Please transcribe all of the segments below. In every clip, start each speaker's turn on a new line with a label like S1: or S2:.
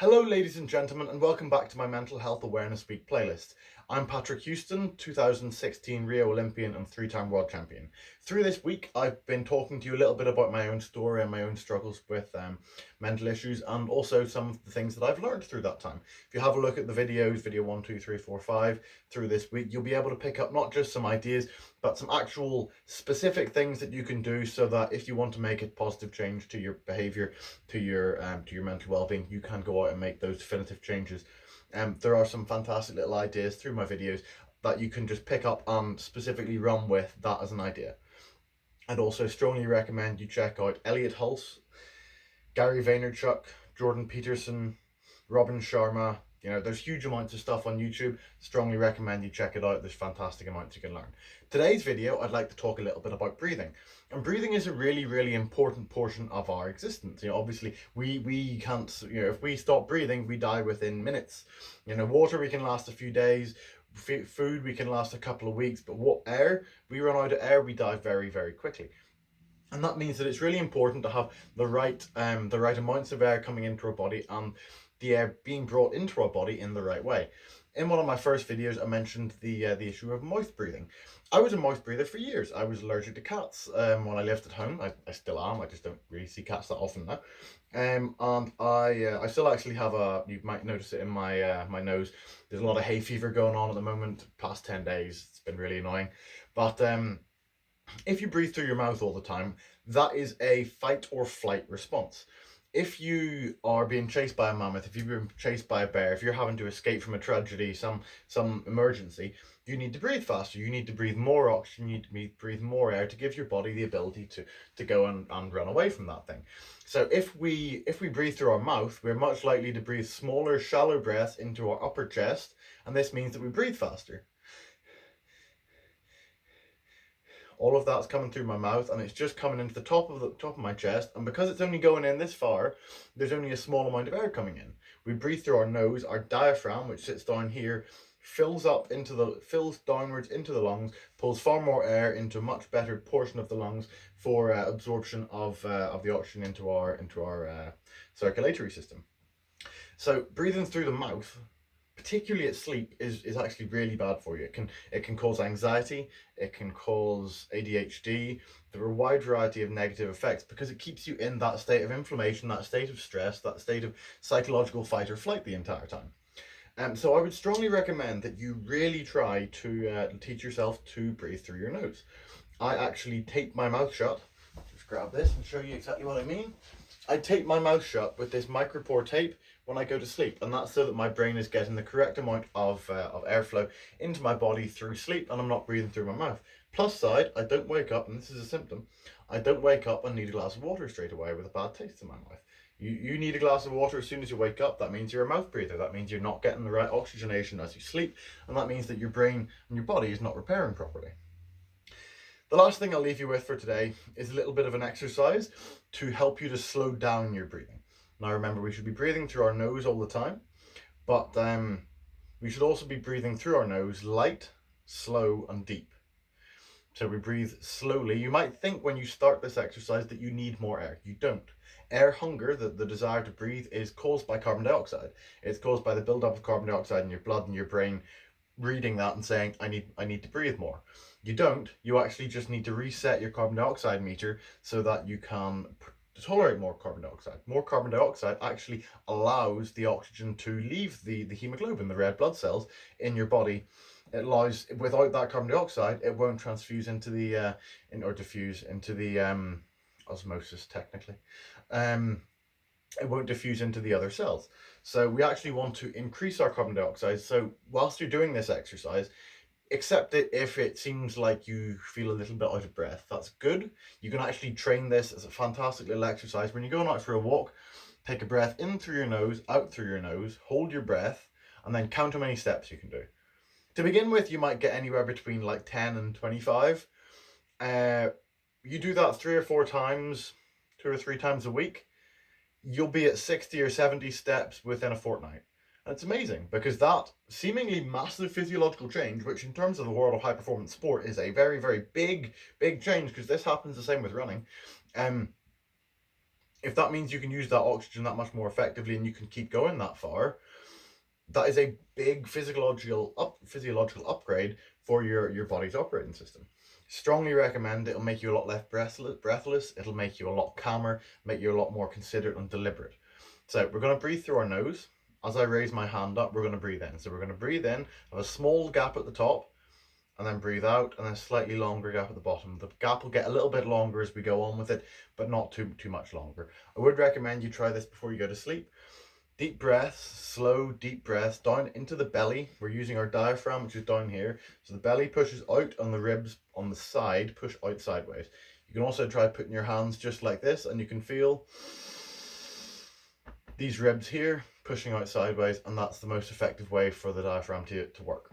S1: Hello ladies and gentlemen, and welcome back to my Mental Health Awareness Week playlist. I'm Patrick Huston, 2016 Rio Olympian and 3-time world champion. Through this week I've been talking to you a little bit about my own story and my own struggles with mental issues, and also some of the things that I've learned through that time. If you have a look at the videos, video 1, 2, 3, 4, 5, through this week, you'll be able to pick up not just some ideas, but some actual specific things that you can do so that if you want to make a positive change to your behavior, to your mental well-being, you can go out and make those definitive changes. There are some fantastic little ideas through my videos that you can just pick up and specifically run with that as an idea. I'd also strongly recommend you check out Elliot Hulse, Gary Vaynerchuk, Jordan Peterson, Robin Sharma. There's huge amounts of stuff on YouTube. Strongly recommend you check it out. There's fantastic amounts you can learn. Today's video, I'd like to talk a little bit about breathing. And breathing is a really, really important portion of our existence. Obviously, we can't, if we stop breathing, we die within minutes. Water, we can last a few days. Food, we can last a couple of weeks. But air, we run out of air, we die very, very quickly. And that means that it's really important to have the right amounts of air coming into our body and the air being brought into our body in the right way. In one of my first videos, I mentioned the issue of mouth breathing. I was a mouth breather for years. I was allergic to cats when I lived at home. I still am. I just don't really see cats that often now. And I still actually have you might notice it in my my nose. There's a lot of hay fever going on at the moment. Past 10 days, it's been really annoying. But if you breathe through your mouth all the time, that is a fight or flight response. If you are being chased by a mammoth, if you've been chased by a bear, if you're having to escape from a tragedy, some emergency, you need to breathe faster. You need to breathe more oxygen. You need to breathe more air to give your body the ability to go and run away from that thing. So if we breathe through our mouth, we're much likely to breathe smaller, shallow breaths into our upper chest, and this means that we breathe faster. All of that's coming through my mouth, and it's just coming into the top of my chest, and because it's only going in this far, there's only a small amount of air coming in. We breathe through our nose. Our diaphragm, which sits down here, fills downwards into the lungs, pulls far more air into a much better portion of the lungs for absorption of the oxygen into our circulatory system. So breathing through the mouth, particularly at sleep, is actually really bad for you. It can cause anxiety, it can cause ADHD. There are a wide variety of negative effects because it keeps you in that state of inflammation, that state of stress, that state of psychological fight or flight the entire time. So I would strongly recommend that you really try to teach yourself to breathe through your nose. I actually tape my mouth shut. Just grab this and show you exactly what I mean. I tape my mouth shut with this micropore tape when I go to sleep, and that's so that my brain is getting the correct amount of airflow into my body through sleep, and I'm not breathing through my mouth. Plus side, I don't wake up, and this is a symptom, I don't wake up and need a glass of water straight away with a bad taste in my mouth. You need a glass of water as soon as you wake up. That means you're a mouth breather. That means you're not getting the right oxygenation as you sleep, and that means that your brain and your body is not repairing properly. The last thing I'll leave you with for today is a little bit of an exercise to help you to slow down your breathing. Now remember, we should be breathing through our nose all the time, but we should also be breathing through our nose light, slow, and deep. So we breathe slowly. You might think when you start this exercise that you need more air. You don't. Air hunger, the desire to breathe, is caused by carbon dioxide. It's caused by the buildup of carbon dioxide in your blood and your brain reading that and saying, I need to breathe more. You don't. You actually just need to reset your carbon dioxide meter so that you can tolerate more carbon dioxide. More carbon dioxide actually allows the oxygen to leave the hemoglobin, the red blood cells in your body. It allows, without that carbon dioxide, it won't transfuse into the or diffuse into the osmosis technically. It won't diffuse into the other cells. So we actually want to increase our carbon dioxide. So whilst you're doing this exercise, accept it if it seems like you feel a little bit out of breath. That's good. You can actually train this as a fantastic little exercise. When you're going out for a walk, take a breath in through your nose, out through your nose, hold your breath, and then count how many steps you can do. To begin with, you might get anywhere between like 10 and 25. You do that 3 or 4 times, 2 or 3 times a week, you'll be at 60 or 70 steps within a fortnight. And it's amazing because that seemingly massive physiological change, which in terms of the world of high performance sport is a very, very big change, because this happens the same with running. If that means you can use that oxygen that much more effectively and you can keep going that far, that is a big physiological upgrade for your body's operating system. Strongly recommend. It'll make you a lot less breathless. It'll make you a lot calmer, make you a lot more considerate and deliberate. So we're going to breathe through our nose. As I raise my hand up, we're going to breathe in. So we're going to breathe in, have a small gap at the top, and then breathe out, and then a slightly longer gap at the bottom. The gap will get a little bit longer as we go on with it, but not too much longer. I would recommend you try this before you go to sleep. Deep breaths, slow deep breaths down into the belly. We're using our diaphragm, which is down here. So the belly pushes out and the ribs on the side push out sideways. You can also try putting your hands just like this, and you can feel these ribs here pushing out sideways, and that's the most effective way for the diaphragm to work.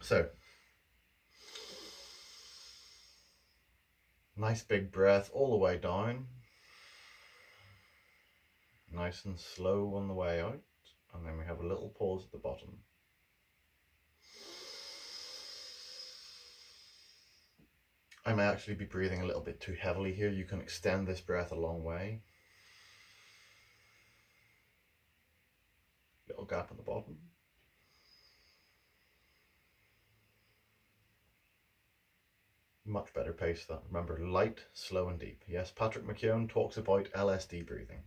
S1: So, nice big breath all the way down. Nice and slow on the way out, and then we have a little pause at the bottom. I may actually be breathing a little bit too heavily here. You can extend this breath a long way. Little gap at the bottom. Much better pace that. Remember, light, slow and deep. Yes, Patrick McKeown talks about LSD breathing.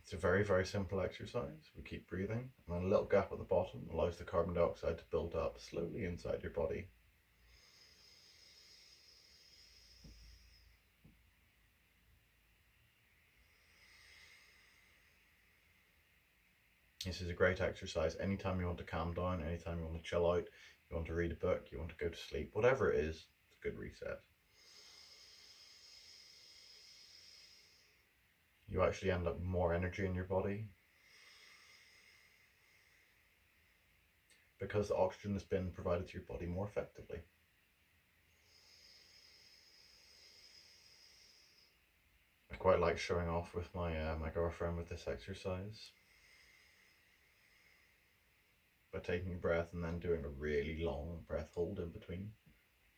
S1: It's a very, very simple exercise. We keep breathing, and then a little gap at the bottom allows the carbon dioxide to build up slowly inside your body. This is a great exercise anytime you want to calm down, anytime you want to chill out, you want to read a book, you want to go to sleep, whatever it is, it's a good reset. You actually end up with more energy in your body because the oxygen has been provided to your body more effectively. I quite like showing off with my girlfriend with this exercise. By taking a breath and then doing a really long breath hold in between.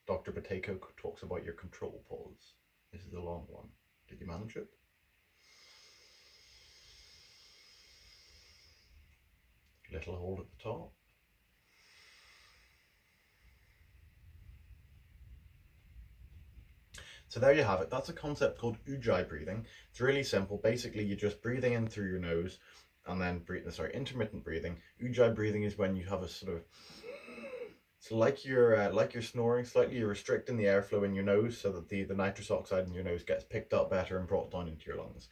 S1: Dr. Bateko talks about your control pause. This is a long one. Did you manage it? Little hold at the top. So there you have it. That's a concept called ujjayi breathing. It's really simple. Basically, you're just breathing in through your nose and then intermittent breathing. Ujjayi breathing is when you have a sort of, it's like you're snoring slightly. You're restricting the airflow in your nose so that the nitrous oxide in your nose gets picked up better and brought down into your lungs.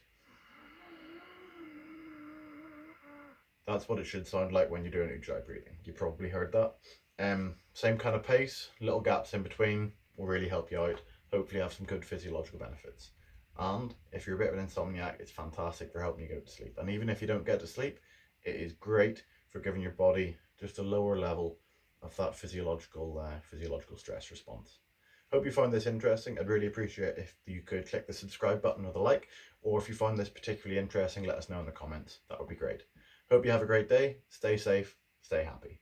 S1: That's what it should sound like when you're doing ujjayi breathing. You probably heard that. Same kind of pace, little gaps in between will really help you out. Hopefully have some good physiological benefits. And if you're a bit of an insomniac, it's fantastic for helping you go to sleep. And even if you don't get to sleep, it is great for giving your body just a lower level of that physiological stress response. Hope you found this interesting. I'd really appreciate if you could click the subscribe button or the like, or if you found this particularly interesting, let us know in the comments. That would be great. Hope you have a great day. Stay safe. Stay happy.